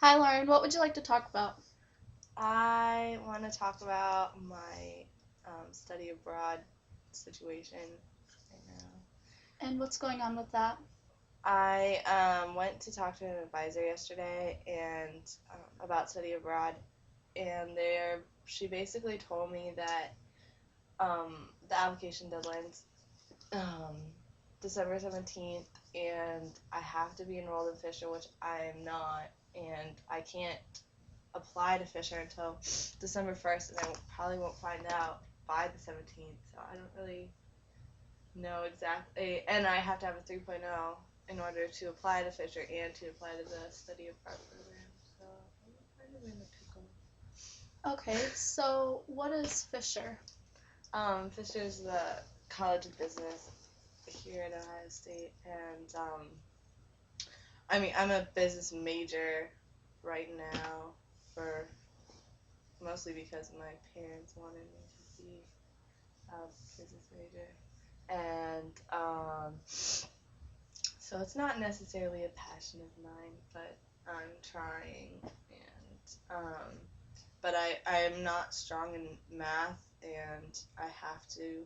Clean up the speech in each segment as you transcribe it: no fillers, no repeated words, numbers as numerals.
Hi, Lauren. What would you like to talk about? I want to talk about my study abroad situation right now. And what's going on with that? I went to talk to an advisor yesterday and about study abroad, and she basically told me that the application deadline's um, December 17th, and I have to be enrolled in Fisher, which I am not, and I can't apply to Fisher until December 1st, and I probably won't find out by the 17th. So I don't really know exactly. And I have to have a 3.0 in order to apply to Fisher and to apply to the study abroad program. So I'm kind of in a pickle. Okay, so what is Fisher? Fisher's the College of Business here at Ohio State, and I'm a business major right now for mostly because my parents wanted me to be a business major, and so it's not necessarily a passion of mine, but I'm trying, and but I am not strong in math, and I have to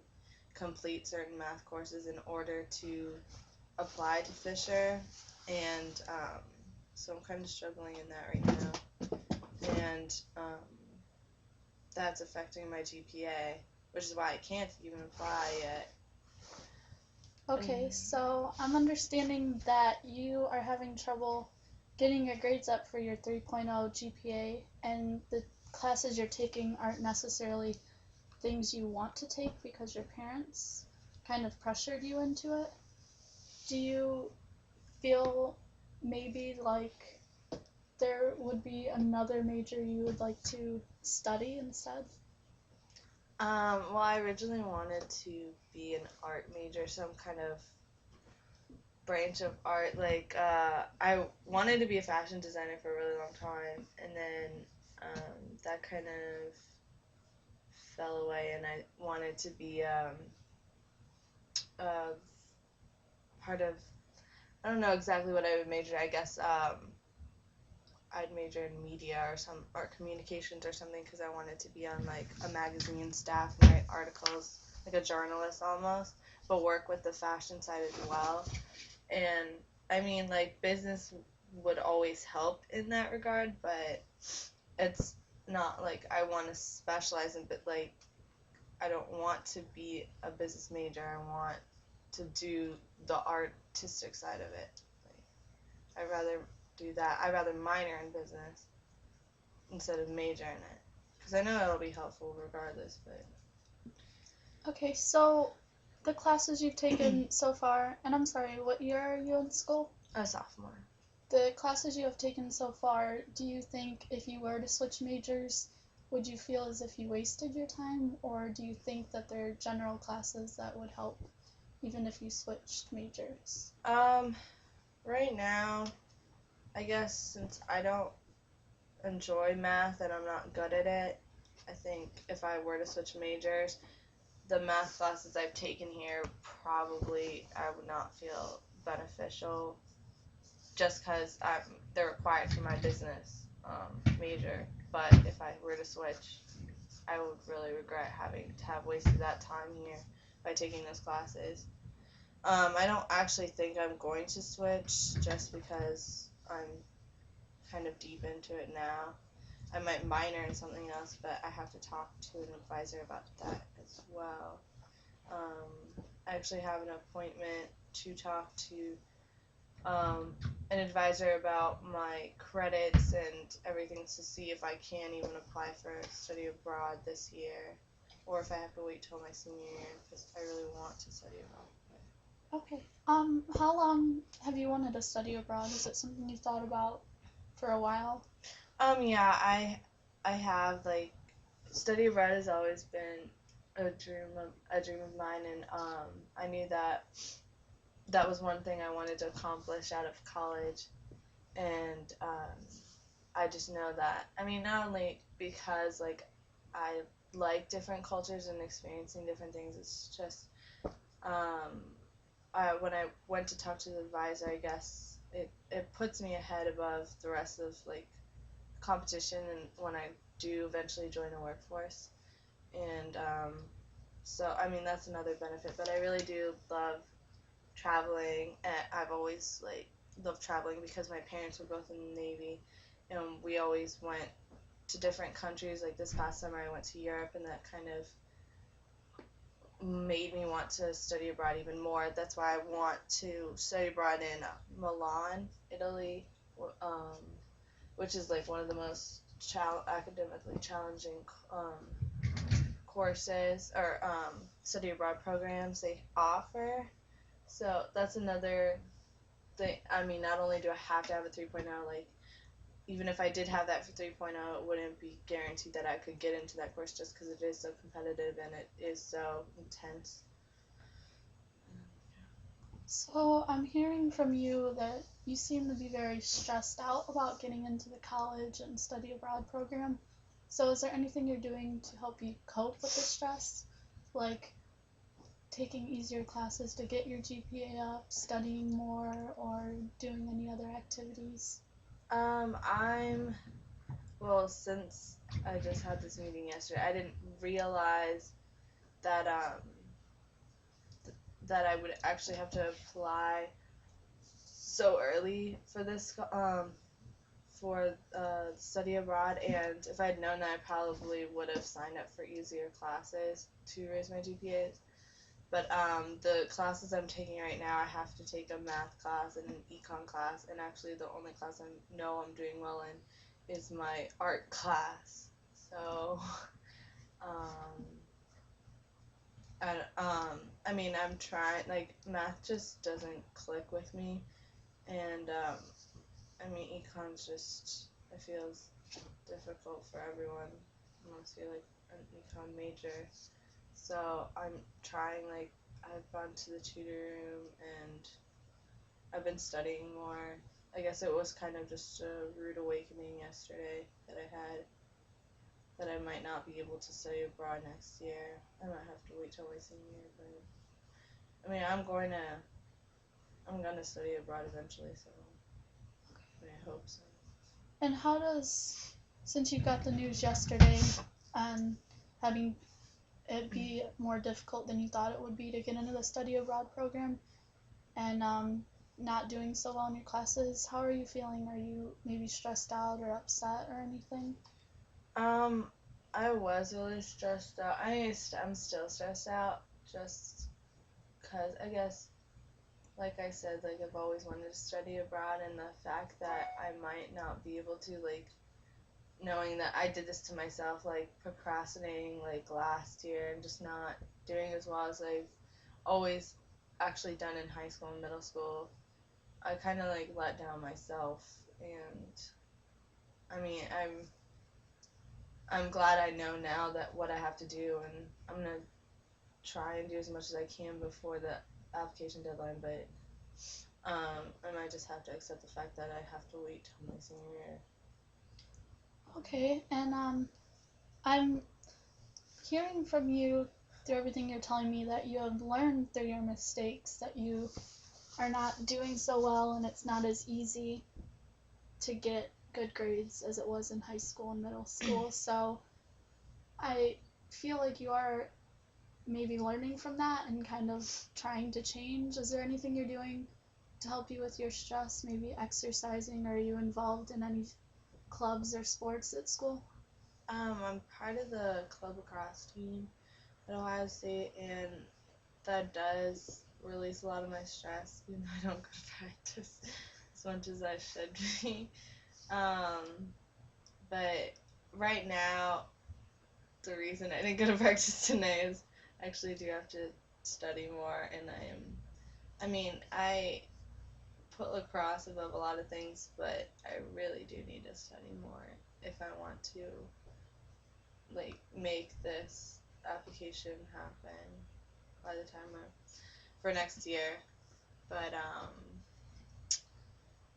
complete certain math courses in order to apply to Fisher, and so I'm kind of struggling in that right now, and that's affecting my GPA, which is why I can't even apply yet. Okay, so I'm understanding that you are having trouble getting your grades up for your 3.0 GPA, and the classes you're taking aren't necessarily things you want to take because your parents kind of pressured you into it. Do you feel maybe like there would be another major you would like to study instead? Well, I originally wanted to be an art major, some kind of branch of art. I wanted to be a fashion designer for a really long time, and then that kind of fell away, and I wanted to be a part of. I don't know exactly what I would major. I guess I'd major in media or some art communications or something because I wanted to be on like a magazine staff and write articles, like a journalist almost, but work with the fashion side as well. And I mean, like business would always help in that regard, but it's not like I want to specialize in, but like I don't want to be a business major. I want to do the artistic side of it. Like, I'd rather do that. I'd rather minor in business instead of major in it. Because I know it'll be helpful regardless, but Okay, so the classes you've taken so far, and I'm sorry, what year are you in school? a sophomore. The classes you have taken so far, do you think if you were to switch majors, would you feel as if you wasted your time, or do you think that they're general classes that would help even if you switched majors? Um, right now, I guess since I don't enjoy math and I'm not good at it, I think if I were to switch majors, the math classes I've taken here probably I would not feel beneficial just because they're required for my business major. But if I were to switch, I would really regret having to have wasted that time here by taking those classes. I don't actually think I'm going to switch just because I'm kind of deep into it now. I might minor in something else, but I have to talk to an advisor about that as well. I actually have an appointment to talk to an advisor about my credits and everything to see if I can even apply for study abroad this year or if I have to wait till my senior year because I really want to study abroad. Okay. How long have you wanted to study abroad? Is it something you've thought about for a while? Yeah, I have like study abroad has always been a dream of mine, and I knew that that was one thing I wanted to accomplish out of college, and I just know that. I mean, not only because like I like different cultures and experiencing different things, it's just um, when I went to talk to the advisor, I guess it puts me ahead above the rest of like competition and when I do eventually join the workforce. And so, I mean, that's another benefit. But I really do love traveling. And I've always, like, loved traveling because my parents were both in the Navy. And we always went to different countries. Like, this past summer, I went to Europe, and that kind of made me want to study abroad even more. That's why I want to study abroad in Milan, Italy, um, which is like one of the most academically challenging courses or study abroad programs they offer. So that's another thing. I mean, not only do I have to have a 3.0, like even if I did have that for 3.0, it wouldn't be guaranteed that I could get into that course just because it is so competitive and it is so intense. So I'm hearing from you that you seem to be very stressed out about getting into the college and study abroad program. So is there anything you're doing to help you cope with the stress? Like taking easier classes to get your GPA up, studying more, or doing any other activities? I'm well, since I just had this meeting yesterday, I didn't realize that that I would actually have to apply so early for this for study abroad, and if I'd known that, I probably would have signed up for easier classes to raise my GPAs. But the classes I'm taking right now, I have to take a math class and an econ class, and actually the only class I know I'm doing well in is my art class. So, um, I mean, I'm trying, like, math just doesn't click with me, and I mean, econ's just, it feels difficult for everyone unless you're like an econ major. So I'm trying, like, I've gone to the tutor room and I've been studying more. I guess it was kind of just a rude awakening yesterday that I had that I might not be able to study abroad next year. I might have to wait till my senior year, but I mean, I'm gonna study abroad eventually, so I mean, I hope so. And how does, since you got the news yesterday and having it be more difficult than you thought it would be to get into the study abroad program and not doing so well in your classes, how are you feeling? Are you maybe stressed out or upset or anything? I was really stressed out. I'm still stressed out just because I guess, like I said, like I've always wanted to study abroad, and the fact that I might not be able to, like, knowing that I did this to myself, like procrastinating like last year and just not doing as well as I've always actually done in high school and middle school. I kind of like let down myself, and I mean, I'm glad I know now that what I have to do, and I'm gonna try and do as much as I can before the application deadline, but I might just have to accept the fact that I have to wait till my senior year. Okay, and I'm hearing from you through everything you're telling me that you have learned through your mistakes that you are not doing so well and it's not as easy to get good grades as it was in high school and middle school. So I feel like you are maybe learning from that and kind of trying to change. Is there anything you're doing to help you with your stress? Maybe exercising? Or are you involved in any clubs or sports at school? I'm part of the club lacrosse team at Ohio State, and that does release a lot of my stress, even though I don't go to practice as much as I should be. But right now, the reason I didn't go to practice today is I actually do have to study more, and I mean, I put lacrosse above a lot of things, but I really do need to study more if I want to, like, make this application happen by the time for next year. But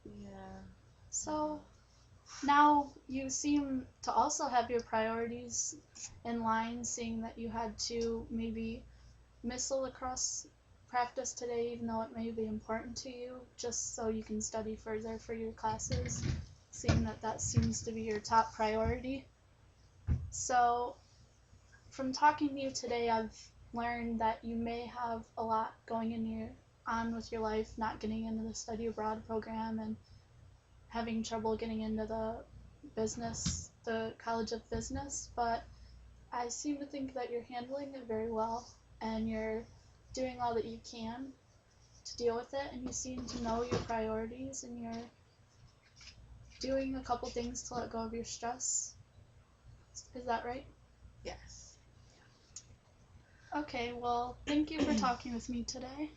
yeah. So now you seem to also have your priorities in line, seeing that you had to maybe miss a lacrosse practice today, even though it may be important to you, just so you can study further for your classes. seeing that that seems to be your top priority. So, from talking to you today, I've learned that you may have a lot on with your life, not getting into the study abroad program and having trouble getting into the College of Business, but I seem to think that you're handling it very well and you're doing all that you can to deal with it, and you seem to know your priorities and you're doing a couple things to let go of your stress. Is that right? Yes. Okay, well, thank you for talking with me today.